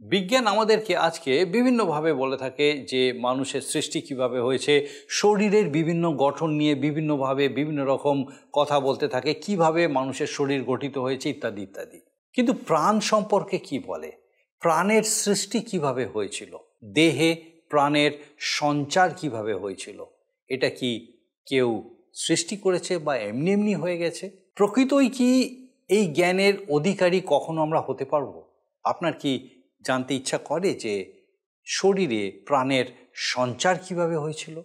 বিজ্ঞান আমাদেরকে আজকে বিভিন্নভাবে বলে থাকে যে মানুষের সৃষ্টি কিভাবে হয়েছে, শরীরের বিভিন্ন গঠন নিয়ে বিভিন্নভাবে বিভিন্ন রকম কথা বলতে থাকে, কিভাবে মানুষের শরীর গঠিত হয়েছে ইত্যাদি ইত্যাদি। কিন্তু প্রাণ সম্পর্কে কি বলে? প্রাণের সৃষ্টি কিভাবে হয়েছিল? দেহে প্রাণের সঞ্চার কিভাবে হয়েছিল? এটা কি কেউ সৃষ্টি করেছে বা এমনি এমনি হয়ে গেছে? প্রকৃতই কি এই জ্ঞানের অধিকারী কখনো আমরা হতে পারবো? আপনার কি জানতে ইচ্ছা করে যে শরীরে প্রাণের সঞ্চার কিভাবে হয়েছিল?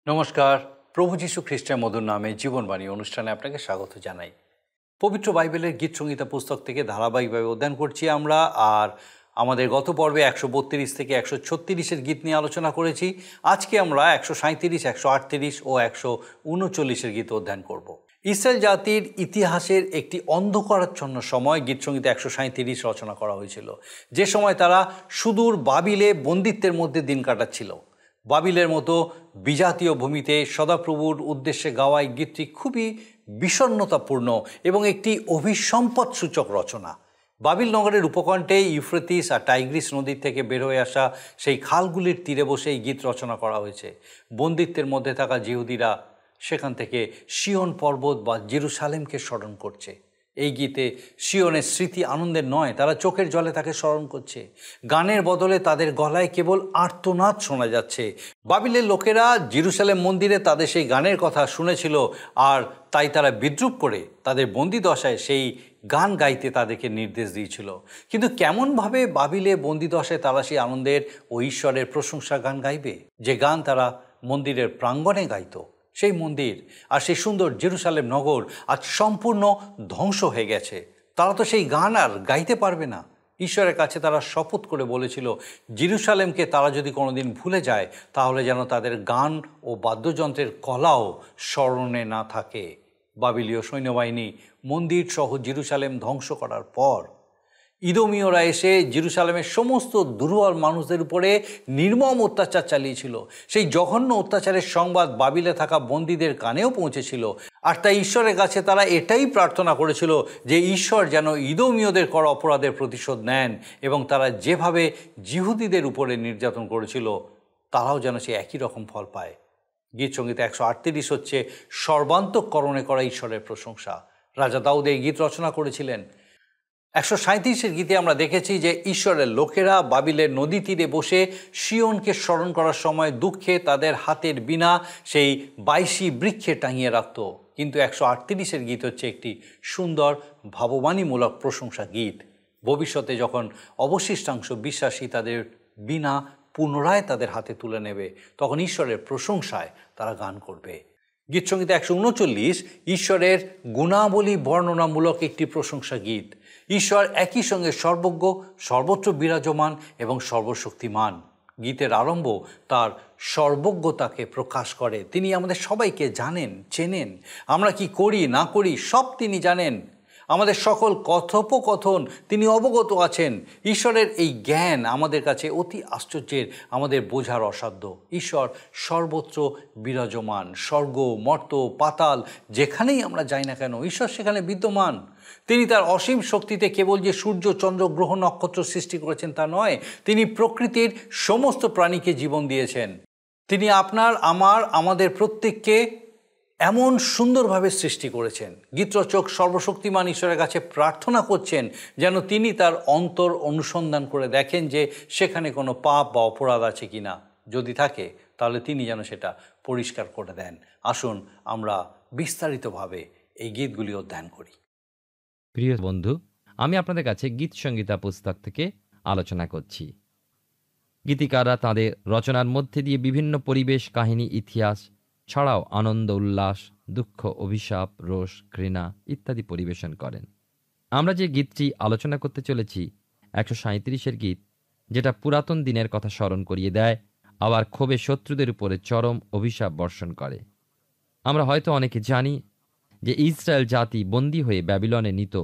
নমস্কার, প্রভু যীশু খ্রিস্টের মধুর নামে জীবনবাণী অনুষ্ঠানে আপনাকে স্বাগত জানাই। পবিত্র বাইবেলের গীত সংহিতা পুস্তক থেকে ধারাবাহিকভাবে অধ্যয়ন করছি আমরা। আর আমাদের গত পর্বে 132 থেকে 136-এর গীত নিয়ে আলোচনা করেছি। আজকে আমরা 137, 138 ও 139-এর গীত অধ্যয়ন করব। ইসরায়েল জাতির ইতিহাসের একটি অন্ধকারাচ্ছন্ন সময় গীত সংহিতা 137 রচনা করা হয়েছিল, যে সময় তারা সুদূর বাবিলে বন্দিত্বের মধ্যে দিন কাটাচ্ছিল। বাবিলের মতো বিজাতীয় ভূমিতে সদাপ্রভুর উদ্দেশ্যে গাওয়া এই গীতটি খুবই বিষণ্ণতাপূর্ণ এবং একটি অভিসম্পদ সূচক রচনা। বাবিল নগরের উপকণ্ঠে ইউফ্রেটিস আর টাইগ্রিস নদীর থেকে বের হয়ে আসা সেই খালগুলির তীরে বসে এই গীত রচনা করা হয়েছে। বন্দিত্বের মধ্যে থাকা জিহুদিরা সেখান থেকে সিয়ন পর্বত বা জেরুসালেমকে স্মরণ করছে। এই গীতে সিয়নের স্মৃতি আনন্দের নয়, তারা চোখের জলে তাকে স্মরণ করছে। গানের বদলে তাদের গলায় কেবল আর্তনাদ শোনা যাচ্ছে। বাবিলের লোকেরা জেরুসালেম মন্দিরে তাদের সেই গানের কথা শুনেছিল, আর তাই তারা বিদ্রূপ করে তাদের বন্দিদশায় সেই গান গাইতে তাদেরকে নির্দেশ দিয়েছিল। কিন্তু কেমনভাবে বাবিলে বন্দিদশায় তারা সেই আনন্দের ও ঈশ্বরের প্রশংসা গান গাইবে, যে গান তারা মন্দিরের প্রাঙ্গণে গাইত? সেই মন্দির আর সেই সুন্দর জেরুসালেম নগর আজ সম্পূর্ণ ধ্বংস হয়ে গেছে। তারা তো সেই গান আর গাইতে পারবে না। ঈশ্বরের কাছে তারা শপথ করে বলেছিল, জেরুসালেমকে তারা যদি কোনোদিন ভুলে যায়, তাহলে যেন তাদের গান ও বাদ্যযন্ত্রের কলাও স্মরণে না থাকে। বাবিলীয় সৈন্যবাহিনী মন্দির সহ জেরুসালেম ধ্বংস করার পর ইদোমীয়রা এসে জেরুসালেমের সমস্ত দুর্বল মানুষদের উপরে নির্মম অত্যাচার চালিয়েছিল। সেই জঘন্য অত্যাচারের সংবাদ বাবিলে থাকা বন্দীদের কানেও পৌঁছেছিল। আর তাই ঈশ্বরের কাছে তারা এটাই প্রার্থনা করেছিল যে ঈশ্বর যেন ইদোমীয়দের করা অপরাধের প্রতিশোধ নেন, এবং তারা যেভাবে জিহুদীদের উপরে নির্যাতন করেছিল তারাও যেন সে একই রকম ফল পায়। গীত সংহিতা 138 হচ্ছে সর্বান্তঃকরণে করা ঈশ্বরের প্রশংসা। রাজা দাউদ এই গীত রচনা করেছিলেন। 137-এর গীতে আমরা দেখেছি যে ঈশ্বরের লোকেরা বাবিলের নদী তীরে বসে সিয়নকে স্মরণ করার সময় দুঃখে তাদের হাতের বীণা সেই বাইশি বৃক্ষে টাঙিয়ে রাখত। কিন্তু 138-এর গীত হচ্ছে একটি সুন্দর ভাববাণীমূলক প্রশংসা গীত। ভবিষ্যতে যখন অবশিষ্টাংশ বিশ্বাসী তাদের বীণা পুনরায় তাদের হাতে তুলে নেবে, তখন ঈশ্বরের প্রশংসায় তারা গান করবে। গীত সংহিতা 139 ঈশ্বরের গুণাবলী বর্ণনামূলক একটি প্রশংসা গীত। ঈশ্বর একই সঙ্গে সর্বজ্ঞ, সর্বত্র বিরাজমান এবং সর্বশক্তিমান। গীতের আরম্ভ তার সর্বজ্ঞতাকে প্রকাশ করে। তিনি আমাদের সবাইকে জানেন, চেনেন। আমরা কি করি না করি সব তিনি জানেন। আমাদের সকল কথোপকথন তিনি অবগত আছেন। ঈশ্বরের এই জ্ঞান আমাদের কাছে অতি আশ্চর্যের, আমাদের বোঝার অসাধ্য। ঈশ্বর সর্বত্র বিরাজমান। স্বর্গ, মর্ত, পাতাল, যেখানেই আমরা যাই না কেন ঈশ্বর সেখানে বিদ্যমান। তিনি তার অসীম শক্তিতে কেবল যে সূর্য, চন্দ্র, গ্রহ, নক্ষত্র সৃষ্টি করেছেন তা নয়, তিনি প্রকৃতির সমস্ত প্রাণীকে জীবন দিয়েছেন। তিনি আপনার, আমাদের প্রত্যেককে এমন সুন্দরভাবে সৃষ্টি করেছেন। গীতরচক সর্বশক্তিমান ঈশ্বরের কাছে প্রার্থনা করছেন যেন তিনি তার অন্তর অনুসন্ধান করে দেখেন যে সেখানে কোনো পাপ বা অপরাধ আছে কিনা। যদি থাকে তাহলে তিনি যেন সেটা পরিষ্কার করে দেন। আসুন আমরা বিস্তারিতভাবে এই গীতগুলি অধ্যয়ন করি। প্রিয় বন্ধু, আমি আপনাদের কাছে গীত সংহিতা পুস্তক থেকে আলোচনা করছি। গীতিকাররা তাঁদের রচনার মধ্যে দিয়ে বিভিন্ন পরিবেশ, কাহিনী, ইতিহাস ছাড়াও আনন্দ, উল্লাস, দুঃখ, অভিশাপ, রোষ, ঘৃণা ইত্যাদি পরিবেশন করেন। আমরা যে গীতটি আলোচনা করতে চলেছি 137-এর গীত, যেটা পুরাতন দিনের কথা স্মরণ করিয়ে দেয়, আবার ক্ষোভে শত্রুদের উপরে চরম অভিশাপ বর্ষণ করে। আমরা হয়তো অনেকে জানি যে ইসরায়েল জাতি বন্দী হয়ে ব্যাবিলনে নিত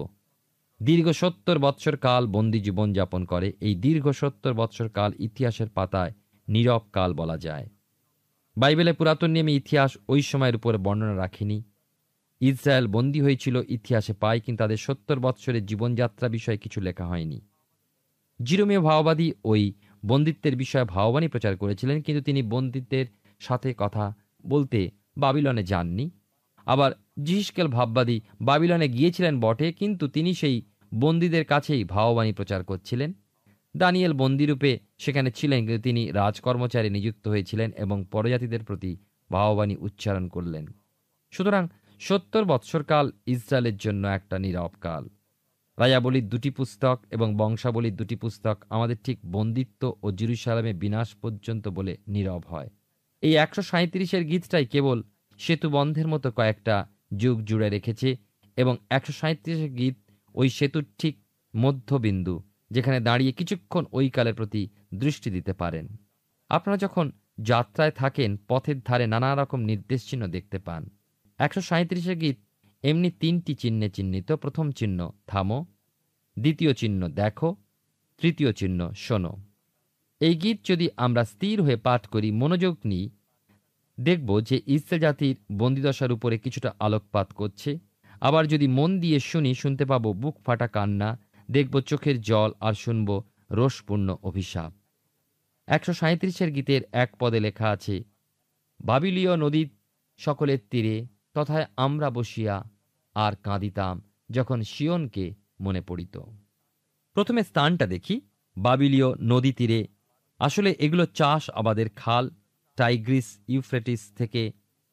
দীর্ঘ 70 বৎসর কাল বন্দী জীবনযাপন করে। এই দীর্ঘ 70 বৎসর কাল ইতিহাসের পাতায় নীরব কাল বলা যায়। বাইবেলে পুরাতন নিয়মে ইতিহাস ওই সময়ের উপরে বর্ণনা রাখেনি। ইসরায়েল বন্দী হয়েছিল ইতিহাসে পাই, কিন্তু তাদের 70 বৎসরের জীবনযাত্রা বিষয়ে কিছু লেখা হয়নি। জিরোমীয় ভাওবাদী ওই বন্দিত্বের বিষয়ে ভাওবাণী প্রচার করেছিলেন, কিন্তু তিনি বন্দিত্বের সাথে কথা বলতে বাবিলনে যাননি। আবার জিহিসকেল ভাববাদী বাবিলনে গিয়েছিলেন বটে, কিন্তু তিনি সেই বন্দীদের কাছেই ভাওবাণী প্রচার করছিলেন। দানিয়েল বন্দিরূপে সেখানে ছিলেন, কিন্তু তিনি রাজকর্মচারী নিযুক্ত হয়েছিলেন এবং পরজাতিদের প্রতি ভাওবাণী উচ্চারণ করলেন। সুতরাং 70 বৎসরকাল ইসরায়েলের জন্য একটা নীরব কাল। রাজাবলীর 2টি পুস্তক এবং বংশাবলীর 2টি পুস্তক আমাদের ঠিক বন্দিত্ব ও জেরুসালেমে বিনাশ পর্যন্ত বলে নীরব হয়। এই 137-এর গীতটাই কেবল সেতু বন্ধের মতো কয়েকটা যুগ জুড়ে রেখেছে, এবং 137-এর গীত ওই সেতুর ঠিক মধ্যবিন্দু, যেখানে দাঁড়িয়ে কিছুক্ষণ ওই কালের প্রতি দৃষ্টি দিতে পারেন। আপনারা যখন যাত্রায় থাকেন, পথের ধারে নানা রকম নির্দেশ চিহ্ন দেখতে পান। 137-এর গীত এমনি 3টি চিহ্নে চিহ্নিত। প্রথম চিহ্ন থামো, দ্বিতীয় চিহ্ন দেখো, তৃতীয় চিহ্ন শোনো। এই গীত যদি আমরা স্থির হয়ে পাঠ করি, মনোযোগ নিই, দেখব যে ইসরায়েল জাতির বন্দিদশার উপরে কিছুটা আলোকপাত করছে। আবার যদি মন দিয়ে শুনতে পাবো বুক ফাটা কান্না, দেখব চোখের জল, আর শুনব রোষপূর্ণ অভিশাপ। 137-এর গীতের এক পদে লেখা আছে, বাবিলীয় নদীর সকলের তীরে তথায় আমরা বসিয়া আর কাঁদিতাম, যখন সিয়নকে মনে পড়িত। প্রথমে স্থানটা দেখি, বাবিলীয় নদী তীরে। আসলে এগুলো চাষ আবাদের খাল, টাইগ্রিস ইউফ্রেটিস থেকে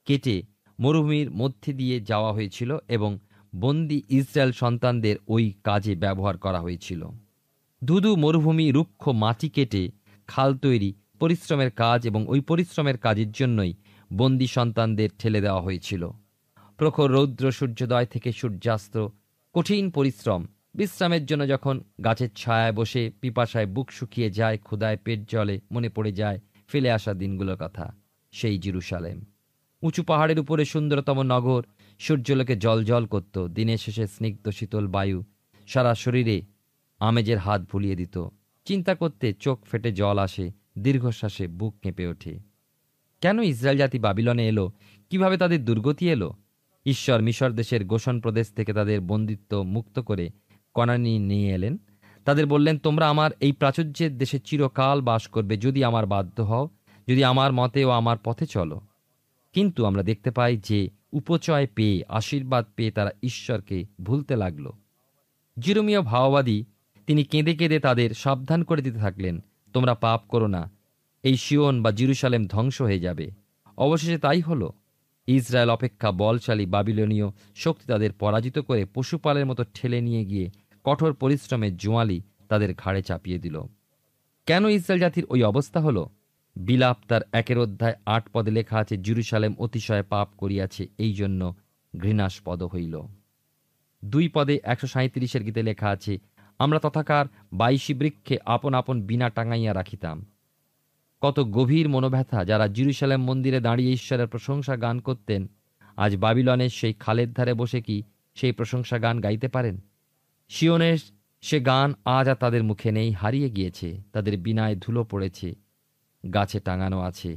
কেটে মরুভূমির মধ্যে দিয়ে যাওয়া হয়েছিল এবং বন্দী ইসরায়েল সন্তানদের ওই কাজে ব্যবহার করা হয়েছিল। ধুধু মরুভূমি, রুক্ষ মাটি কেটে খাল তৈরি পরিশ্রমের কাজ, এবং ওই পরিশ্রমের কাজের জন্যই বন্দী সন্তানদের ঠেলে দেওয়া হয়েছিল। প্রখর রৌদ্র, সূর্যোদয় থেকে সূর্যাস্ত, কঠিন পরিশ্রম। বিশ্রামের জন্য যখন গাছের ছায়ায় বসে পিপাসায় বুক শুকিয়ে যায়, ক্ষুধায় পেট জ্বলে, মনে পড়ে যায় ফেলে আসা দিনগুলোর কথা, সেই জেরুসালেম। উঁচু পাহাড়ের উপরে সুন্দরতম নগর, সূর্যলোকে জল করত। দিনের শেষে স্নিগ্ধ শীতল বায়ু সারা শরীরে আমেজের হাত ভুলিয়ে দিত। চিন্তা করতে চোখ ফেটে জল আসে, দীর্ঘশ্বাসে বুক কেঁপে ওঠে। কেন ইসরায়েল জাতি বাবিলনে এলো? কিভাবে তাদের দুর্গতি এলো? ঈশ্বর মিশর দেশের গোশন প্রদেশ থেকে তাদের বন্দিত্ব মুক্ত করে কনানি নিয়ে এলেন। তাদের বললেন, তোমরা আমার এই প্রাচুর্যের দেশে চিরকাল বাস করবে, যদি আমার বাধ্য হও, যদি আমার মতে ও আমার পথে চলো। কিন্তু আমরা দেখতে পাই যে উপচয় পেয়ে, আশীর্বাদ পেয়ে তারা ঈশ্বরকে ভুলতে লাগলো। জিরোমীয় ভাওবাদী তিনি কেঁদে কেঁদে তাদের সাবধান করে দিতে থাকলেন, তোমরা পাপ করো না, এই সিয়ন বা জেরুসালেম ধ্বংস হয়ে যাবে। অবশেষে তাই হলো। ইসরায়েল অপেক্ষা বলশালী বাবিলনীয় শক্তি তাদের পরাজিত করে পশুপালের মতো ঠেলে নিয়ে গিয়ে কঠোর পরিশ্রমের জোয়ালি তাদের ঘাড়ে চাপিয়ে দিল। কেন ইসরায়েল জাতির ওই অবস্থা হলো? বিলাপ তার 1 অধ্যায় 8 পদে লেখা আছে, জেরুসালেম অতিশয় পাপ করিয়াছে, এই জন্য ঘৃণাস্পদ হইল। 2 পদে 137-এর গীতে লেখা আছে, আমরা তথাকার 22 বৃক্ষে আপন আপন বীণা টাঙাইয়া রাখিতাম। কত গভীর মনোব্যথা! যারা জেরুসালেম মন্দিরে দাঁড়িয়ে ঈশ্বরের প্রশংসা গান করতেন, আজ বাবিলনের সেই খালের ধারে বসে কি সেই প্রশংসা গান গাইতে পারেন? সিয়নের সে গান আজ আর তাদের মুখে নেই, হারিয়ে গিয়েছে। তাদের বীণায় ধুলো পড়েছে, গাছে টাঙানো আছে।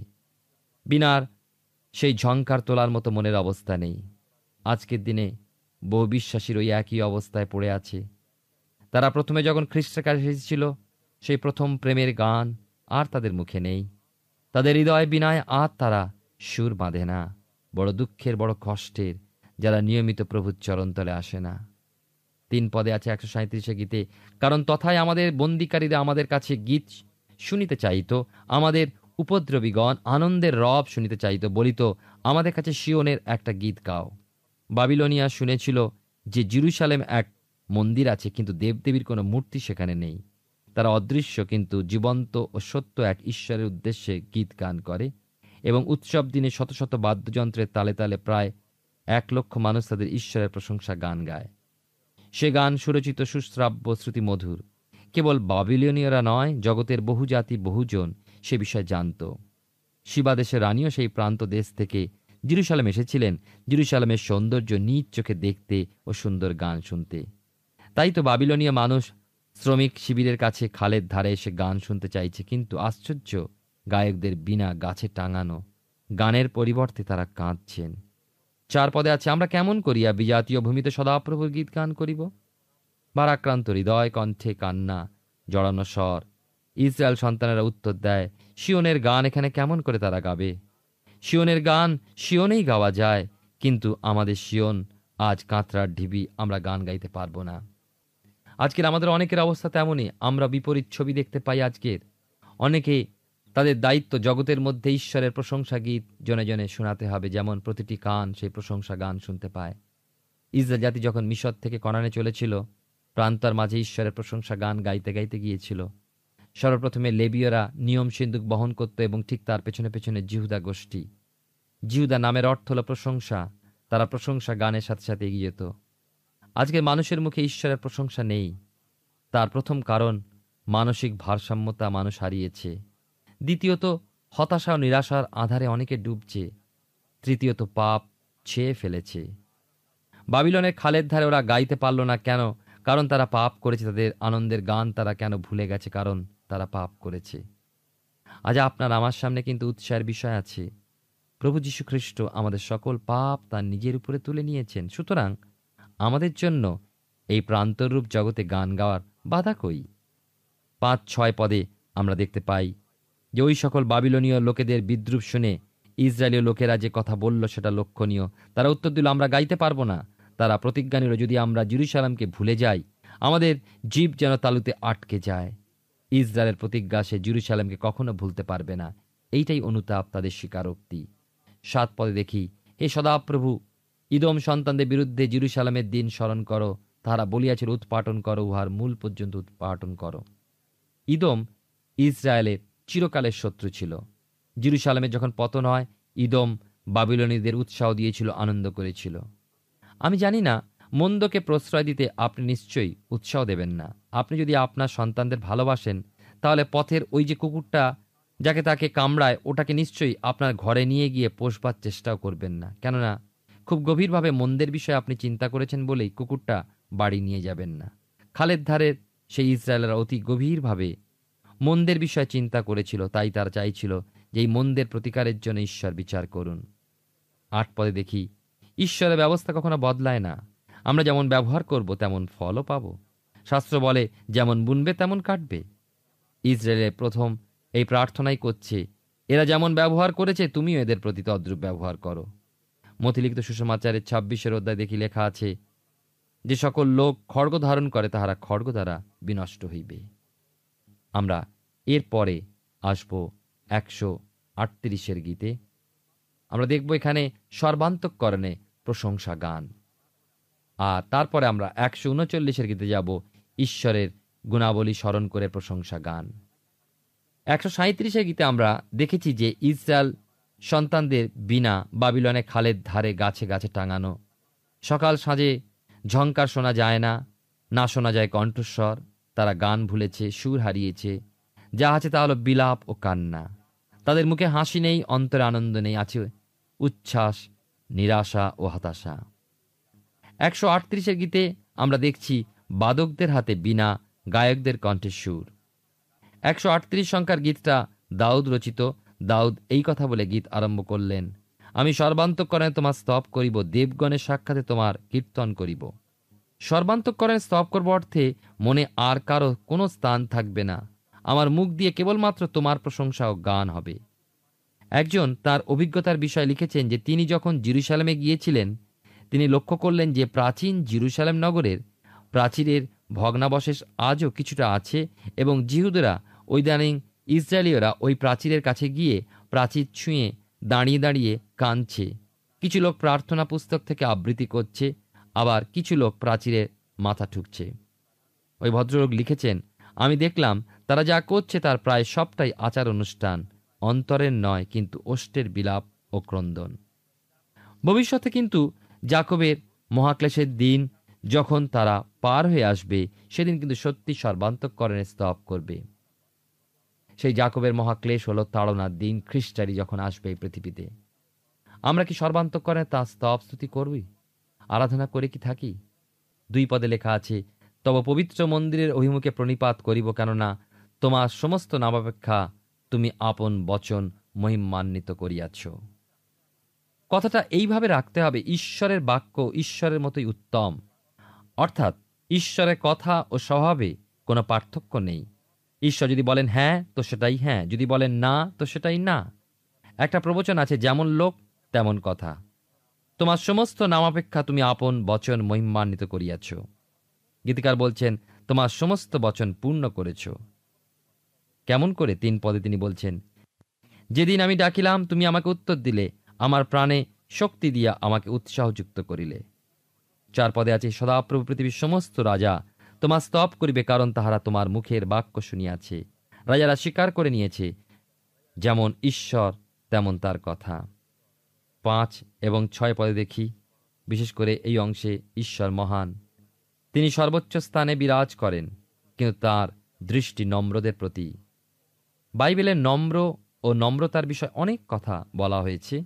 বীণার সেই ঝংকার তোলার মতো মনের অবস্থা নেই। আজকের দিনে বহু বিশ্বাসীর ওই একই অবস্থায় পড়ে আছে। তারা প্রথমে যখন খ্রিস্টের কাছে এসেছিল, সেই প্রথম প্রেমের গান আর তাদের মুখে নেই। তাদের হৃদয় বীণায় আর তারা সুর বাঁধে না। বড় দুঃখের, বড় কষ্টের, যারা নিয়মিত প্রভুর চরণতলে আসে না। 3 পদে আছে 137 গীতে, কারণ তথায় আমাদের বন্দীকারীরা আমাদের কাছে গীত শুনিতে চাইত, আমাদের উপদ্রবীগণ আনন্দের রব শুনিতে চাইত, বলিত, আমাদের কাছে সিয়নের একটা গীত গাও। বাবিলনিয়া শুনেছিল যে জেরুসালেম এক মন্দির আছে, কিন্তু দেবদেবীর কোনো মূর্তি সেখানে নেই। তারা অদৃশ্য কিন্তু জীবন্ত ও সত্য এক ঈশ্বরের উদ্দেশ্যে গীত গান করে, এবং উৎসব দিনে শত শত বাদ্যযন্ত্রের তালে তালে প্রায় 1 লক্ষ মানুষ তাদের ঈশ্বরের প্রশংসা গান গায়। সে গান সুরচিত, সুশ্রাব্য, শ্রুতিমধুর। কেবল বাবিলনীয়রা নয়, জগতের বহু জাতি বহুজন সে বিষয়ে জানত। শিবা দেশের রানীও সেই প্রান্ত দেশ থেকে জেরুজালেম এসেছিলেন জেরুজালেমের সৌন্দর্য নিজ চোখে দেখতে ও সুন্দর গান শুনতে। তাই তো বাবিলনীয় মানুষ শ্রমিক শিবিরের কাছে খালের ধারে এসে গান শুনতে চাইছে, কিন্তু আশ্চর্য, গায়কদের বিনা গাছে টাঙানো গানের পরিবর্তে তারা কাঁদছেন। 4 পদে আছে, আমরা কেমন করিয়া বিজাতীয় ভূমিতে সদাপ্রভুর গীত গান করিব। ভারাক্রান্ত হৃদয়, কণ্ঠে কান্না, জড়ানো স্বর। ইসরায়েল সন্তানেরা উত্তর দেয়, সিওনের গান এখানে কেমন করে তারা গাবে? সিওনের গান সিওনেই গাওয়া যায়, কিন্তু আমাদের সিওন আজ কাঁতরার ঢিবি, আমরা গান গাইতে পারবো না। আজকের আমাদের অনেকের অবস্থা তেমনই। আমরা বিপরীত ছবি দেখতে পাই। আজকের অনেকে তাদের দায়িত্ব জগতের মধ্যে ঈশ্বরের প্রশংসা গীত জনে জনে শোনাতে হবে, যেমন প্রতিটি কান সেই প্রশংসা গান শুনতে পায়। ইসরায়েল জাতি যখন মিশর থেকে কনানে চলেছিল, প্রান্তর মাঝে ঈশ্বরের প্রশংসা গান গাইতে গাইতে গিয়েছিল। সর্বপ্রথমে লেবীয়রা নিয়ম সিন্দুক বহন করত এবং ঠিক তার পেছনে পেছনে জিহুদা গোষ্ঠী। জিহুদা নামের অর্থ হল প্রশংসা। তারা প্রশংসা গানের সাথে সাথে এগিয়ে যেত। আজকের মানুষের মুখে ঈশ্বরের প্রশংসা নেই। তার প্রথম কারণ মানসিক ভারসাম্যতা মানুষ হারিয়েছে। দ্বিতীয়ত হতাশা ও নিরাশার আধারে অনেকে ডুবছে। তৃতীয়ত পাপ ছেয়ে ফেলেছে। বাবিলনের খালের ধারে ওরা গাইতে পারল না কেন? কারণ তারা পাপ করেছে। তাদের আনন্দের গান তারা কেন ভুলে গেছে? কারণ তারা পাপ করেছে। আজ আপনার আমার সামনে কিন্তু উৎসাহের বিষয় আছে। প্রভু যীশু খ্রিস্ট আমাদের সকল পাপ তার নিজের উপরে তুলে নিয়েছেন। সুতরাং আমাদের জন্য এই প্রান্তরূপ জগতে গান গাওয়ার বাধা কই? 5-6 পদে আমরা দেখতে পাই যে ওই সকল বাবিলনীয় লোকেদের বিদ্রূপ শুনে ইসরায়েলীয় লোকেরা যে কথা বলল সেটা লক্ষণীয়। তারা উত্তর দিল, আমরা গাইতে পারবো না। তারা প্রতিজ্ঞা নিল, যদি আমরা জেরুজালেমকে ভুলে যাই, আমাদের জীব যেন তালুতে আটকে যায়। ইসরায়েলের প্রতিজ্ঞা, সে জেরুজালেমকে কখনো ভুলতে পারবে না। এইটাই অনুতাপ, তাদের স্বীকারোক্তি। 7 পদে দেখি, হে সদাপ্রভু, ইদোম সন্তানদের বিরুদ্ধে জেরুজালেমের দিন স্মরণ করো। তাহারা বলিয়াছিল, উৎপাটন করো, উহার মূল পর্যন্ত উৎপাটন করো। ইদোম ইসরায়েলের চিরকালের শত্রু ছিল। জেরুজালেমের যখন পতন হয়, ইদোম বাবিলনীদের উৎসাহ দিয়েছিল, আনন্দ করেছিল। আমি জানি না, মন্দকে প্রশ্রয় দিতে আপনি নিশ্চয়ই উৎসাহ দেবেন না। আপনি যদি আপনার সন্তানদের ভালোবাসেন, তাহলে পথের ওই যে কুকুরটা যাকে তাকে কামড়ায়, ওটাকে নিশ্চয়ই আপনার ঘরে নিয়ে গিয়ে পোষবার চেষ্টাও করবেন না। কেননা খুব গভীরভাবে মন্দের বিষয়ে আপনি চিন্তা করেছেন বলেই কুকুরটা বাড়ি নিয়ে যাবেন না। খালের ধারের সেই ইসরায়েলেরা অতি গভীরভাবে মন্দের বিষয়ে চিন্তা করেছিল। তাই তারা চাইছিল যে এই মন্দের প্রতিকারের জন্য ঈশ্বর বিচার করুন। 8 পদে দেখি, ঈশ্বরের ব্যবস্থা কখনো বদলায় না। আমরা যেমন ব্যবহার করব তেমন ফলও পাব। শাস্ত্র বলে, যেমন বুনবে তেমন কাটবে। ইসরায়েলের প্রথম এই প্রার্থনাই করছে, এরা যেমন ব্যবহার করেছে তুমিও এদের প্রতি তদ্রূপ ব্যবহার করো। মথিলিখিত সুসমাচারের 26 অধ্যায় দেখি লেখা আছে, যে সকল লোক খড়গ ধারণ করে তাহারা খড়গ দ্বারা বিনষ্ট হইবে। আমরা এর পরে আসব 138 গীতে। আমরা দেখব এখানে সর্বান্তঃকরণে প্রশংসা গান। আর তারপরে আমরা 139 গীতে যাব, ঈশ্বরের গুণাবলী স্মরণ করে প্রশংসা গান। 137 গীতে আমরা দেখেছি যে ইসরায়েল সন্তানদের বিনা বাবিলনে খালের ধারে গাছে গাছে টাঙানো। সকাল সাঁঝে ঝংকার শোনা যায় না, না শোনা যায় কণ্ঠস্বর। তারা গান ভুলেছে, সুর হারিয়েছে। যা আছে তা হলো বিলাপ ও কান্না। তাদের মুখে হাসি নেই, অন্তরে আনন্দ নেই, আছে উচ্ছ্বাস, নিরাশা ও হতাশা। 138 গীতে আমরা দেখছি বাদকদের হাতে বীণা, গায়কদের কণ্ঠে সুর। 138 সংখ্যার গীতটা দাউদ রচিত। দাউদ এই কথা বলে গীত আরম্ভ করলেন, আমি সর্বান্তঃকরণে তোমার স্তব করিব, দেবগণের সাক্ষাতে তোমার কীর্তন করিব। সর্বান্তঃকরণে স্তব করব অর্থে মনে আর কারো কোনো স্থান থাকবে না। আমার মুখ দিয়ে কেবলমাত্র তোমার প্রশংসা ও গান হবে। একজন তার অভিজ্ঞতার বিষয় লিখেছেন যে তিনি যখন জেরুজালেমে গিয়েছিলেন, তিনি লক্ষ্য করলেন যে প্রাচীন জেরুজালেম নগরের প্রাচীরের ভগ্নাবশেষ আজও কিছুটা আছে এবং জিহুদরা ইদানিং ইসরায়েলীয়রা ওই প্রাচীরের কাছে গিয়ে প্রাচীর ছুঁয়ে দাঁড়িয়ে দাঁড়িয়ে কাঁদছে। কিছু লোক প্রার্থনা পুস্তক থেকে আবৃত্তি করছে, আবার কিছু লোক প্রাচীরে মাথা ঠুকছে। ওই ভদ্রলোক লিখেছেন, আমি দেখলাম তারা যা করছে তার প্রায় সবটাই আচার অনুষ্ঠান, অন্তরের নয়, কিন্তু ওষ্ঠের বিলাপ ও ক্রন্দন। ভবিষ্যতে কিন্তু যাকবের মহাক্লেশের দিন যখন তারা পার হয়ে আসবে, সেদিন কিন্তু সত্যি সর্বান্তঃকরণে স্তব করবে। সেই যাকবের মহাক্লেশ হলো তাড়নার দিন, খ্রিস্টারি যখন আসবে এই পৃথিবীতে। আমরা কি সর্বান্তঃকরণে তার স্তব স্তুতি করবি, আরাধনা করে কি থাকি? 2 পদে লেখা আছে, তব পবিত্র মন্দিরের অভিমুখে প্রণিপাত করিব, কেননা তোমার সমস্ত নামাপেক্ষা তুমি আপন বচন মহিমান্বিত করিয়াছ। কথাটা এইভাবে রাখতে হবে, ঈশ্বরের বাক্য ঈশ্বরের মতোই উত্তম। অর্থাৎ ঈশ্বরের কথা ও স্বভাবে কোনো পার্থক্য নেই। ঈশ্বর যদি বলেন হ্যাঁ, তো সেটাই হ্যাঁ, যদি বলেন না, তো সেটাই না। একটা প্রবচন আছে, যেমন লোক তেমন কথা। তোমার সমস্ত নামাপেক্ষা তুমি আপন বচন মহিমান্বিত করিয়াছ। গীতিকার বলছেন, তোমার সমস্ত বচন পূর্ণ করেছ। কেমন করে? 3 পদে তিনি বলছেন, যেদিন আমি ডাকিলাম তুমি আমাকে উত্তর দিলে, আমার প্রাণে শক্তি দিয়া আমাকে উৎসাহযুক্ত করিলে। 4 পদে আছে, সদাপ্রভু পৃথিবীর সমস্ত রাজা তোমার স্তব করিবে, কারণ তাহারা তোমার মুখের বাক্য শুনিয়াছে। রাজারা স্বীকার করে নিয়েছে, যেমন ঈশ্বর তেমন তার কথা। 5 এবং 6 পদে দেখি, বিশেষ করে এই অংশে ঈশ্বর মহান। তিনি সর্বোচ্চ স্থানে বিরাজ করেন, কিন্তু তার দৃষ্টি নম্রদের প্রতি। বাইবেলে নম্র ও নম্রতার বিষয়ে অনেক কথা বলা হয়েছে,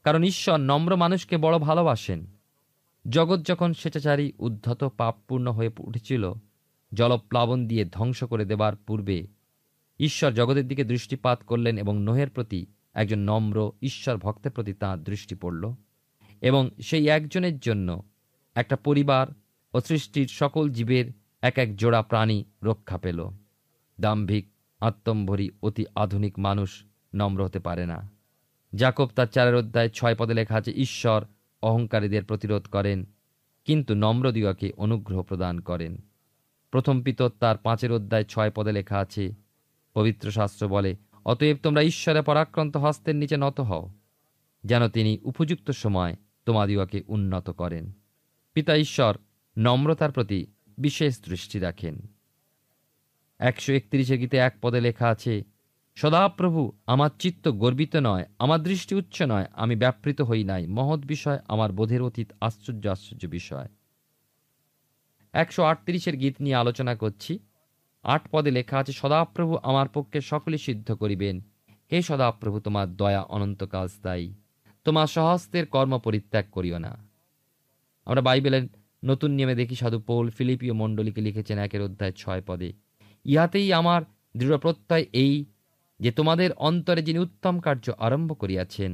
কারণ ঈশ্বর নম্র মানুষকে বড় ভালোবাসেন। জগৎ যখন স্বেচ্ছাচারী উদ্ধত পাপপূর্ণ হয়ে উঠেছিল, জলপ্লাবন দিয়ে ধ্বংস করে দেবার পূর্বে ঈশ্বর জগতের দিকে দৃষ্টিপাত করলেন এবং নোহের প্রতি, একজন নম্র ঈশ্বর ভক্তের প্রতি তাঁর দৃষ্টি পড়ল, এবং সেই একজনের জন্য একটা পরিবার ও সৃষ্টির সকল জীবের এক এক জোড়া প্রাণী রক্ষা পেল। দাম্ভিক, আত্মম্ভরী, অতি আধুনিক মানুষ নম্র হতে পারে না। যাকব তার 4 অধ্যায় 6 পদে লেখা আছে, ঈশ্বর অহংকারীদের প্রতিরোধ করেন, কিন্তু নম্রদিগকে অনুগ্রহ প্রদান করেন। প্রথম পিতর তার 5 অধ্যায় 6 পদে লেখা আছে, পবিত্র শাস্ত্র বলে, অতএব তোমরা ঈশ্বরের পরাক্রান্ত হস্তের নিচে নত হও, যেন তিনি উপযুক্ত সময় তোমাদিগকে উন্নত করেন। পিতা ঈশ্বর নম্রতার প্রতি বিশেষ দৃষ্টি রাখেন। 131 গীতে 1 পদে লেখা আছে, সদাপ্রভু আমার চিত্ত গর্বিত নয়, আমার দৃষ্টি উচ্চ নয়, আমি ব্যাপৃত হই নাই, মহৎ বিষয় আমার বোধের অতীত, আশ্চর্য আশ্চর্য বিষয়। 138 গীত নিয়ে আলোচনা করছি। 8 পদে লেখা আছে, সদাপ্রভু আমার পক্ষে সকলে সিদ্ধ করিবেন। হে সদাপ্রভু, তোমার দয়া অনন্তকাল স্থায়ী, তোমার স্বহস্তের কর্ম পরিত্যাগ করিও না। আমরা বাইবেলের নতুন নিয়মে দেখি, সাধু পৌল ফিলিপীয় মণ্ডলীকে লিখেছেন 1 অধ্যায় 6 পদে, ইহাতেই আমার দৃঢ় প্রত্যয় এই, যে তোমাদের অন্তরে যিনি উত্তম কার্য আরম্ভ করিয়াছেন,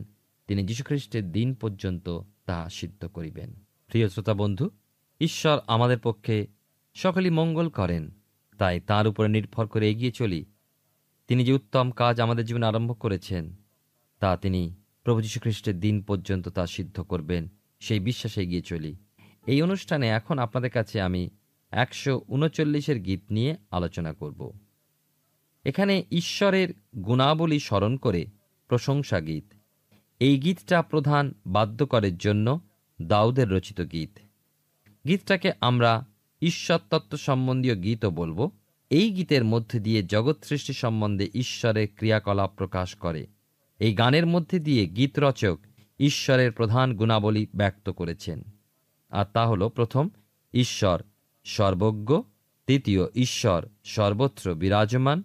তিনি যীশুখ্রিস্টের দিন পর্যন্ত তাহা সিদ্ধ করিবেন। প্রিয় শ্রোতা বন্ধু, ঈশ্বর আমাদের পক্ষে সকলই মঙ্গল করেন, তাই তাঁর উপরে নির্ভর করে এগিয়ে চলি। তিনি যে উত্তম কাজ আমাদের জীবনে আরম্ভ করেছেন, তা তিনি প্রভু যীশুখ্রিস্টের দিন পর্যন্ত তা সিদ্ধ করবেন, সেই বিশ্বাসে এগিয়ে চলি। এই অনুষ্ঠানে এখন আপনাদের কাছে আমি 139 গীত নিয়ে আলোচনা করব। এখানে ঈশ্বরের গুণাবলী স্মরণ করে প্রশংসা গীত। এই গীতটা প্রধান বাদ্যকরের জন্য দাউদের রচিত গীত। গীতটাকে আমরা ঈশ্বর তত্ত্ব সম্বন্ধীয় গীতও বলবো। এই গীতের মধ্যে দিয়ে জগৎ সৃষ্টি সম্বন্ধে ঈশ্বরের ক্রিয়াকলাপ প্রকাশ করে। এই গানের মধ্যে দিয়ে গীতরচক ঈশ্বরের প্রধান গুণাবলী ব্যক্ত করেছেন, আর তা হল, প্রথম, ঈশ্বর সর্বজ্ঞ; দ্বিতীয়, ঈশ্বর সর্বত্র বিরাজমান;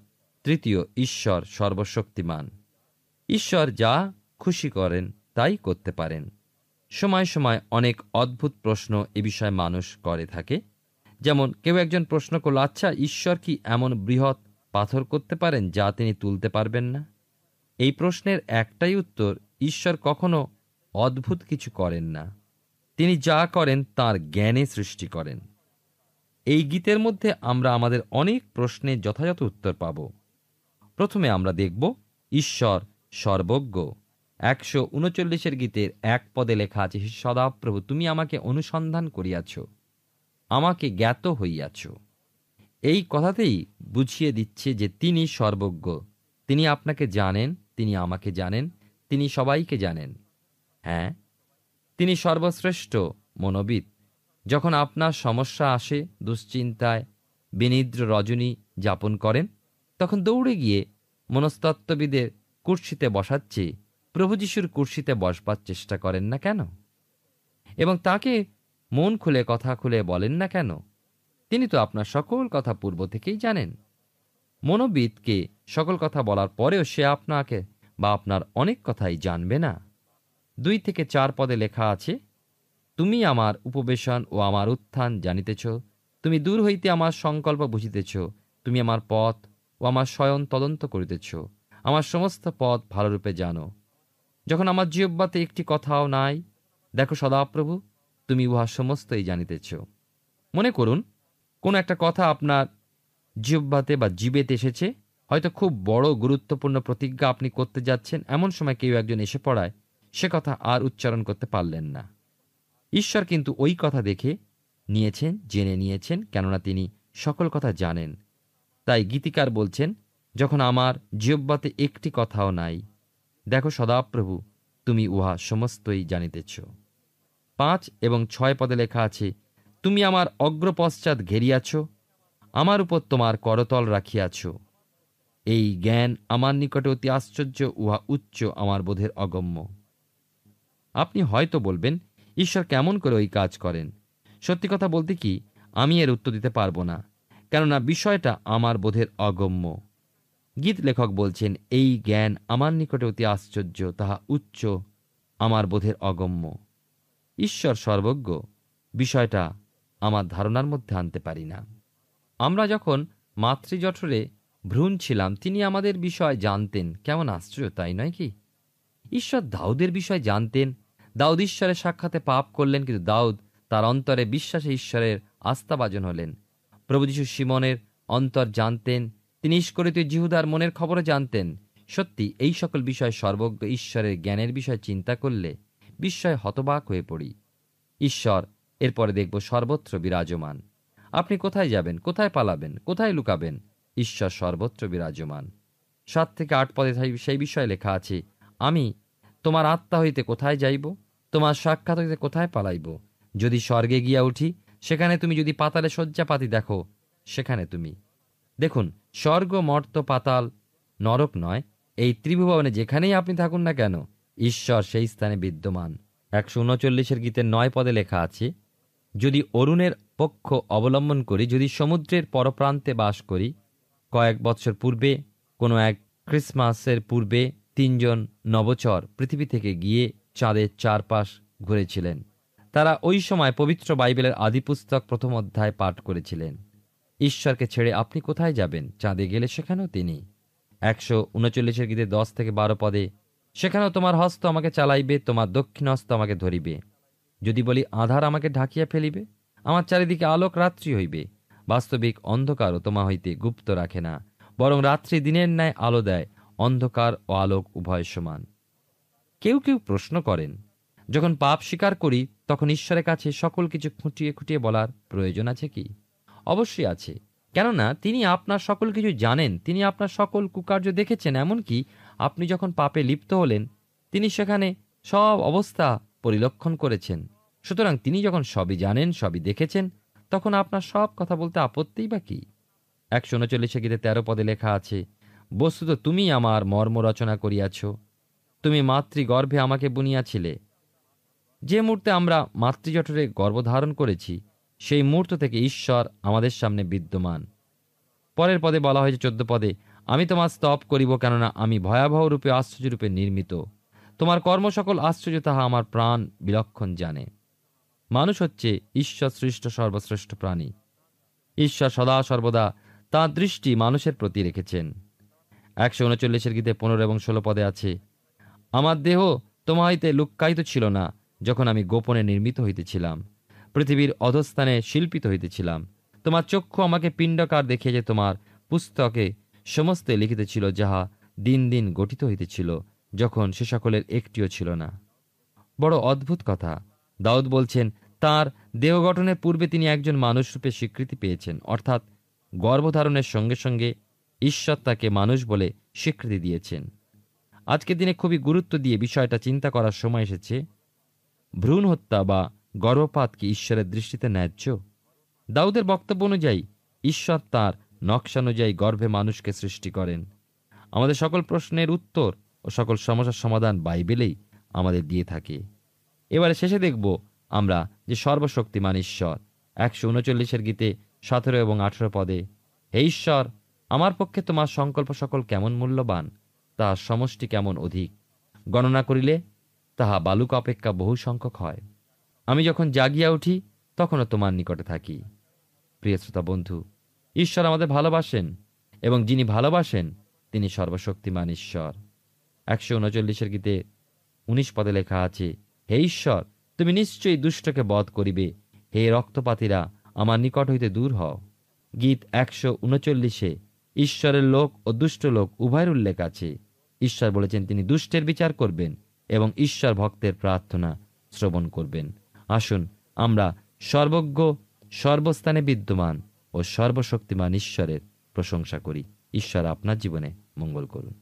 তৃতীয়, ঈশ্বর সর্বশক্তিমান। ঈশ্বর যা খুশি করেন তাই করতে পারেন। সময় সময় অনেক অদ্ভুত প্রশ্ন এ বিষয়ে মানুষ করে থাকে। যেমন কেউ একজন প্রশ্ন করল, আচ্ছা, ঈশ্বর কি এমন বৃহৎ পাথর করতে পারেন যা তিনি তুলতে পারবেন না? এই প্রশ্নের একটাই উত্তর, ঈশ্বর কখনো অদ্ভুত কিছু করেন না। তিনি যা করেন তাঁর জ্ঞানে সৃষ্টি করেন। এই গীতের মধ্যে আমরা আমাদের অনেক প্রশ্নের যথাযথ উত্তর পাব। প্রথমে আমরা দেখব ঈশ্বর সর্বজ্ঞ। 139 গীতের 1 পদে লেখা আছে, সদাপ্রভু তুমি আমাকে অনুসন্ধান করিয়াছ, আমাকে জ্ঞাত হইয়াছ। এই কথাতেই বুঝিয়ে দিচ্ছে যে তিনি সর্বজ্ঞ। তিনি আপনাকে জানেন, তিনি আমাকে জানেন, তিনি সবাইকে জানেন। হ্যাঁ, তিনি সর্বশ্রেষ্ঠ মনোবিদ। যখন আপনার সমস্যা আসে, দুশ্চিন্তায় বিনিদ্র রজনী যাপন করেন, তখন দৌড়ে গিয়ে মনস্তত্ত্ববিদের কুর্সিতে বসাচ্ছে প্রভু যীশুর কুর্সিতে বসবার চেষ্টা করেন না কেন? এবং তাকে মন খুলে কথা খুলে বলেন না কেন? তিনি তো আপনার সকল কথা পূর্ব থেকেই জানেন। মনোবিদকে সকল কথা বলার পরেও সে আপনাকে বা আপনার অনেক কথাই জানবে না। 2-4 পদে লেখা আছে, তুমি আমার উপবেশন ও আমার উত্থান জানিতেছ, তুমি দূর হইতে আমার সংকল্প বুঝিতেছ, তুমি আমার পথ ও আমার শয়ন তদন্ত করিতেছ, আমার সমস্ত পথ ভালোরূপে জানো। যখন আমার জিহ্বাতে একটি কথাও নাই, দেখো সদাপ্রভু, তুমি উহা সমস্তই জানিতেছ। মনে করুন, কোনো একটা কথা আপনার জিহ্বাতে বা জিবেতে এসেছে, হয়তো খুব বড় গুরুত্বপূর্ণ প্রতিজ্ঞা আপনি করতে যাচ্ছেন, এমন সময় কেউ একজন এসে পড়ায় সে কথা আর উচ্চারণ করতে পারলেন না। ঈশ্বর কিন্তু ওই কথা দেখে নিয়েছেন, জেনে নিয়েছেন, কেননা তিনি সকল কথা জানেন। তাই গীতিকার বলছেন, যখন আমার জিহ্বাতে একটি কথাও নাই, দেখো সদাপ্রভু, তুমি উহা সমস্তই জানিতেছ। 5 এবং 6 পদে লেখা আছে, তুমি আমার অগ্রপশ্চাৎ ঘেরিয়াছ, আমার উপর তোমার করতল রাখিয়াছ। এই জ্ঞান আমার নিকটে অতি আশ্চর্য, উহা উচ্চ, আমার বোধের অগম্য। আপনি হয়তো বলবেন, ঈশ্বর কেমন করে ওই কাজ করেন? সত্যি কথা বলতে কি, আমি এর উত্তর দিতে পারবো না, কেননা বিষয়টা আমার বোধের অগম্য। গীত লেখক বলছেন, এই জ্ঞান আমার নিকটে অতি আশ্চর্য, তাহা উচ্চ, আমার বোধের অগম্য। ঈশ্বর সর্বজ্ঞ, বিষয়টা আমার ধারণার মধ্যে আনতে পারি না। আমরা যখন মাতৃজঠরে ভ্রূণ ছিলাম, তিনি আমাদের বিষয় জানতেন। কেমন আশ্চর্য, তাই নয় কি? ঈশ্বর দাউদের বিষয় জানতেন। দাউদ ঈশ্বরের সাক্ষাতে পাপ করলেন, কিন্তু দাউদ তার অন্তরে বিশ্বাসে ঈশ্বরের আস্থাভাজন হলেন। প্রভু যীশু সিমনের অন্তর জানতেন, তিনি ইস্করিত জিহুদার মনের খবরও জানতেন। সত্যি এই সকল বিষয় সর্বজ্ঞ ঈশ্বরের জ্ঞানের বিষয় চিন্তা করলে বিস্ময়ে হতবাক হয়ে পড়ি। ঈশ্বর এরপরে দেখব সর্বত্র বিরাজমান। আপনি কোথায় যাবেন, কোথায় পালাবেন, কোথায় লুকাবেন? ঈশ্বর সর্বত্র বিরাজমান। 7-8 পদে সেই বিষয়ে লেখা আছে, আমি তোমার আত্মা হইতে কোথায় যাইব, তোমার সাক্ষাৎ হইতে কোথায় পালাইব? যদি স্বর্গে গিয়া উঠি, সেখানে তুমি; যদি পাতালে শয্যাপাতি দেখো, সেখানে তুমি। দেখুন, স্বর্গ, মর্ত, পাতাল, নরক নয়, এই ত্রিভুবনে যেখানেই আপনি থাকুন না কেন, ঈশ্বর সেই স্থানে বিদ্যমান। 139 গীতের 9 পদে লেখা আছে, যদি অরুণের পক্ষ অবলম্বন করি, যদি সমুদ্রের পরপ্রান্তে বাস করি। কয়েক বৎসর পূর্বে, কোনো এক ক্রিসমাসের পূর্বে, 3 জন নবচর পৃথিবী থেকে গিয়ে চাঁদের চারপাশ ঘুরেছিলেন। তারা ওই সময় পবিত্র বাইবেলের আদিপুস্তক 1ম অধ্যায় পাঠ করেছিলেন। ঈশ্বরকে ছেড়ে আপনি কোথায় যাবেন? চাঁদে গেলে সেখানেও তিনি। 139 গীতে 10-12 পদে, সেখানেও তোমার হস্ত আমাকে চালাইবে, তোমার দক্ষিণ হস্ত আমাকে ধরিবে। যদি বলি আঁধার আমাকে ঢাকিয়া ফেলিবে, আমার চারিদিকে আলোক রাত্রি হইবে। বাস্তবিক অন্ধকারও তোমা হইতে গুপ্ত রাখে না, বরং রাত্রি দিনের ন্যায় আলো দেয়, অন্ধকার ও আলোক উভয় সমান। কেউ কেউ প্রশ্ন করেন, যখন পাপ স্বীকার করি, তখন ঈশ্বরের কাছে সকল কিছু খুঁটিয়ে খুঁটিয়ে বলার প্রয়োজন আছে কি? অবশ্যই আছে, কেননা তিনি আপনার সকল কিছু জানেন। তিনি আপনার সকল কুকার্য দেখেছেন। এমনকি আপনি যখন পাপে লিপ্ত হলেন, তিনি সেখানে সব অবস্থা পরিলক্ষণ করেছেন। সুতরাং তিনি যখন সবই জানেন, সবই দেখেছেন, তখন আপনার সব কথা বলতে আপত্তিই বা কি? 139 গীতে 13 পদে লেখা আছে, বস্তুত তুমি আমার মর্ম রচনা করিয়াছ, তুমি মাতৃগর্ভে আমাকে বুনিয়াছিলে। যে মুহূর্তে আমরা মাতৃজঠরে গর্ভধারণ করেছি, সেই মুহূর্ত থেকে ঈশ্বর আমাদের সামনে বিদ্যমান। পরের পদে বলা হয়েছে 14 পদে, আমি তোমার স্তব করিব, কেননা আমি ভয়াবহ রূপে আশ্চর্যরূপে নির্মিত। তোমার কর্ম সকল আশ্চর্য, তাহা আমার প্রাণ বিলক্ষণ জানে। মানুষ হচ্ছে ঈশ্বর সৃষ্ট সর্বশ্রেষ্ঠ প্রাণী। ঈশ্বর সদা সর্বদা তাঁর দৃষ্টি মানুষের প্রতি রেখেছেন। 139 গীতে 15 এবং 16 পদে আছে, আমার দেহ তোমা হইতে লুক্কায়িত ছিল না, যখন আমি গোপনে নির্মিত হইতেছিলাম, পৃথিবীর অধস্থানে শিল্পিত হইতেছিলাম। তোমার চক্ষু আমাকে পিণ্ডকার দেখিয়েছে, তোমার পুস্তকে সমস্ত লিখিত ছিল, যাহা দিন দিন গঠিত হইতেছিল, যখন সে সকলের একটিও ছিল না। বড় অদ্ভুত কথা। দাউদ বলছেন, তার দেহ গঠনের পূর্বে তিনি একজন মানুষ রূপে স্বীকৃতি পেয়েছেন, অর্থাৎ গর্ভধারণের সঙ্গে সঙ্গে ঈশ্বর তাকে মানুষ বলে স্বীকৃতি দিয়েছেন। আজকের দিনে খুবই গুরুত্ব দিয়ে বিষয়টা চিন্তা করার সময় এসেছে। ভ্রূণ হত্যা বা গর্ভপাত কি ঈশ্বরের দৃষ্টিতে ন্যায্য? দাউদের বক্তব্য অনুযায়ী ঈশ্বর তাঁর নকশা অনুযায়ী গর্ভে মানুষকে সৃষ্টি করেন। আমাদের সকল প্রশ্নের উত্তর ও সকল সমস্যার সমাধান বাইবেলেই আমাদের দিয়ে থাকে। এবারে শেষে দেখব আমরা যে সর্বশক্তিমান ঈশ্বর। 139 গীতে 17 এবং 18 পদে, হে ঈশ্বর, আমার পক্ষে তোমার সংকল্প সকল কেমন মূল্যবান, তাহার সমষ্টি কেমন অধিক, গণনা করিলে তাহা বালুকা অপেক্ষা বহু সংখ্যক হয়। আমি যখন জাগিয়া উঠি তখনও তোমার নিকটে থাকি। প্রিয় শ্রোতা বন্ধু, ঈশ্বর আমাদের ভালোবাসেন এবং যিনি ভালোবাসেন তিনি সর্বশক্তিমান ঈশ্বর। 139 গীতে 19 পদে লেখা আছে, হে ঈশ্বর, তুমি নিশ্চয়ই দুষ্টকে বধ করিবে, হে রক্তপাতীরা আমার নিকট হইতে দূর হও। গীত 139 ঈশ্বরের লোক ও দুষ্ট লোক উভয়ের উল্লেখ আছে। ঈশ্বর বলেছেন তিনি দুষ্টের বিচার করবেন এবং ঈশ্বর ভক্তের প্রার্থনা শ্রবণ করবেন। আসুন আমরা সর্বজ্ঞ, সর্বস্থানে বিদ্যমান ও সর্বশক্তিমান ঈশ্বরের প্রশংসা করি। ঈশ্বর আপনার জীবনে মঙ্গল করুন।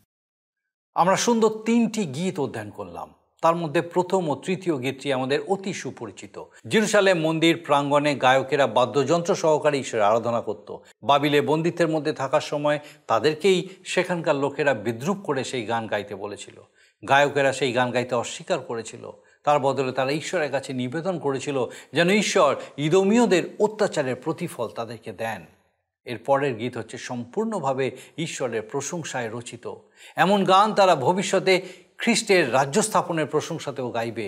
আমরা সুন্দর 3টি গীত অধ্যয়ন করলাম। তার মধ্যে প্রথম ও তৃতীয় গীতটি আমাদের অতি সুপরিচিত। জেরুজালেম মন্দির প্রাঙ্গণে গায়কেরা বাদ্যযন্ত্র সহকারে ঈশ্বরের আরাধনা করত। বাবিলে বন্দিত্বের মধ্যে থাকার সময় তাদেরকেই সেখানকার লোকেরা বিদ্রূপ করে সেই গান গাইতে বলেছিল। গায়কেরা সেই গান গাইতে অস্বীকার করেছিল। তার বদলে তারা ঈশ্বরের কাছে নিবেদন করেছিল যেন ঈশ্বর ইদোমীয়দের অত্যাচারের প্রতিফল তাদেরকে দেন। এর পরের গীত হচ্ছে সম্পূর্ণভাবে ঈশ্বরের প্রশংসায় রচিত। এমন গান তারা ভবিষ্যতে খ্রিস্টের রাজ্য স্থাপনের প্রশংসাতেও গাইবে।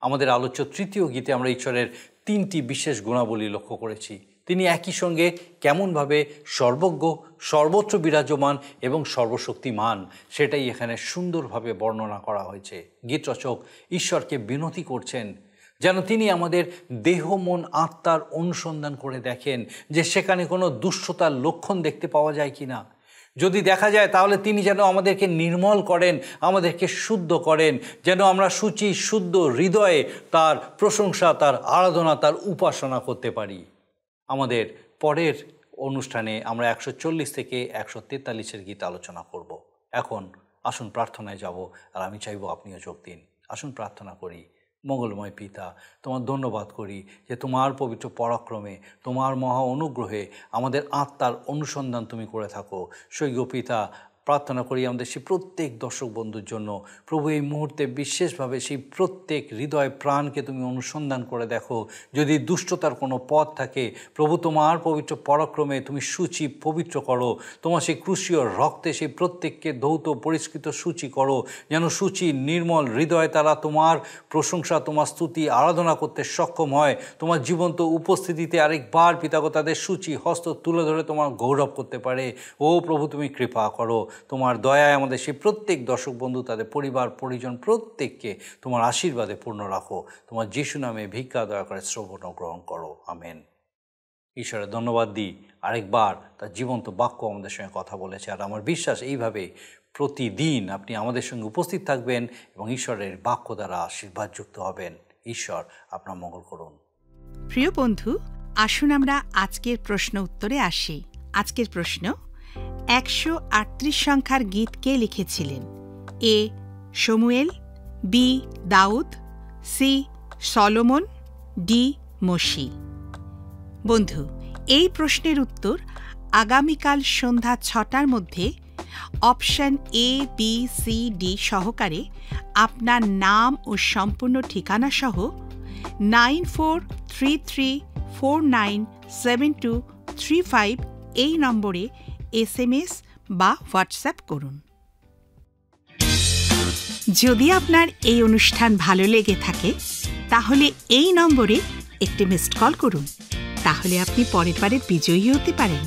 আমাদের আলোচ্য তৃতীয় গীতে আমরা ঈশ্বরের 3টি বিশেষ গুণাবলী লক্ষ্য করেছি। তিনি একই সঙ্গে কেমনভাবে সর্বজ্ঞ, সর্বত্র বিরাজমান এবং সর্বশক্তিমান, সেটাই এখানে সুন্দরভাবে বর্ণনা করা হয়েছে। গীত রচক ঈশ্বরকে বিনতি করছেন যেন তিনি আমাদের দেহ, মন, আত্মার অনুসন্ধান করে দেখেন যে সেখানে কোনো দুষ্টতার লক্ষণ দেখতে পাওয়া যায় কি না। যদি দেখা যায় তাহলে তিনি যেন আমাদেরকে নির্মল করেন, আমাদেরকে শুদ্ধ করেন, যেন আমরা শুচি শুদ্ধ হৃদয়ে তার প্রশংসা, তার আরাধনা, তার উপাসনা করতে পারি। আমাদের পরের অনুষ্ঠানে আমরা 140 থেকে 143 গীত আলোচনা করব। এখন আসুন প্রার্থনায় যাব, আর আমি চাইব আপনিও যোগ দিন। আসুন প্রার্থনা করি। মঙ্গলময় পিতা, তোমার ধন্যবাদ করি যে তোমার পবিত্র পরাক্রমে, তোমার মহা অনুগ্রহে আমাদের আত্মার অনুসন্ধান তুমি করে থাকো। স্বর্গীয় পিতা, প্রার্থনা করি আমাদের সেই প্রত্যেক দর্শক বন্ধুর জন্য। প্রভু, এই মুহূর্তে বিশেষভাবে সেই প্রত্যেক হৃদয় প্রাণকে তুমি অনুসন্ধান করে দেখো। যদি দুষ্টতার কোনো পথ থাকে, প্রভু তোমার পবিত্র পরাক্রমে তুমি সূচি পবিত্র করো। তোমার সেই ক্রুশীয় রক্তে সেই প্রত্যেককে ধৌত পরিষ্কৃত সূচি করো, যেন সূচি নির্মল হৃদয় তারা তোমার প্রশংসা, তোমার স্তুতি, আরাধনা করতে সক্ষম হয়। তোমার জীবন্ত উপস্থিতিতে আরেকবার পিতাগো তাদের সূচি হস্ত তুলে ধরে তোমার গৌরব করতে পারে। ও প্রভু, তুমি কৃপা করো। তোমার দয়ায় আমাদের সেই প্রত্যেক দর্শক বন্ধু, তাদের পরিবার পরিজন প্রত্যেককে তোমার আশীর্বাদে পূর্ণ রাখো। তোমার যিশু নামে ভিক্ষা দয়া করে শ্রবণ গ্রহণ করো। আমেন। ঈশ্বরের ধন্যবাদ দিই, আরেকবার তার জীবন্ত বাক্য আমাদের সঙ্গে কথা বলেছে। আর আমার বিশ্বাস এইভাবে প্রতিদিন আপনি আমাদের সঙ্গে উপস্থিত থাকবেন এবং ঈশ্বরের বাক্য দ্বারা আশীর্বাদযুক্ত হবেন। ঈশ্বর আপনার মঙ্গল করুন। প্রিয় বন্ধু, আসুন আমরা আজকের প্রশ্ন উত্তরে আসি। আজকের প্রশ্ন, 138 সংখ্যার গীত কে লিখেছিলেন? A Samuel, B David, C Solomon, D মশি। বন্ধু, এই প্রশ্নের উত্তর আগামীকাল সন্ধ্যা 6টার মধ্যে option A, B, C, D সহকারে আপনার নাম ও সম্পূর্ণ ঠিকানা সহ 9433497235 এই নম্বরে SMS বা হোয়াটসঅ্যাপ করুন। যদি আপনার এই অনুষ্ঠান ভালো লেগে থাকে তাহলে এই নম্বরে একটি মিসড কল করুন। তাহলে আপনি পরের বারে বিজয়ী হতে পারেন।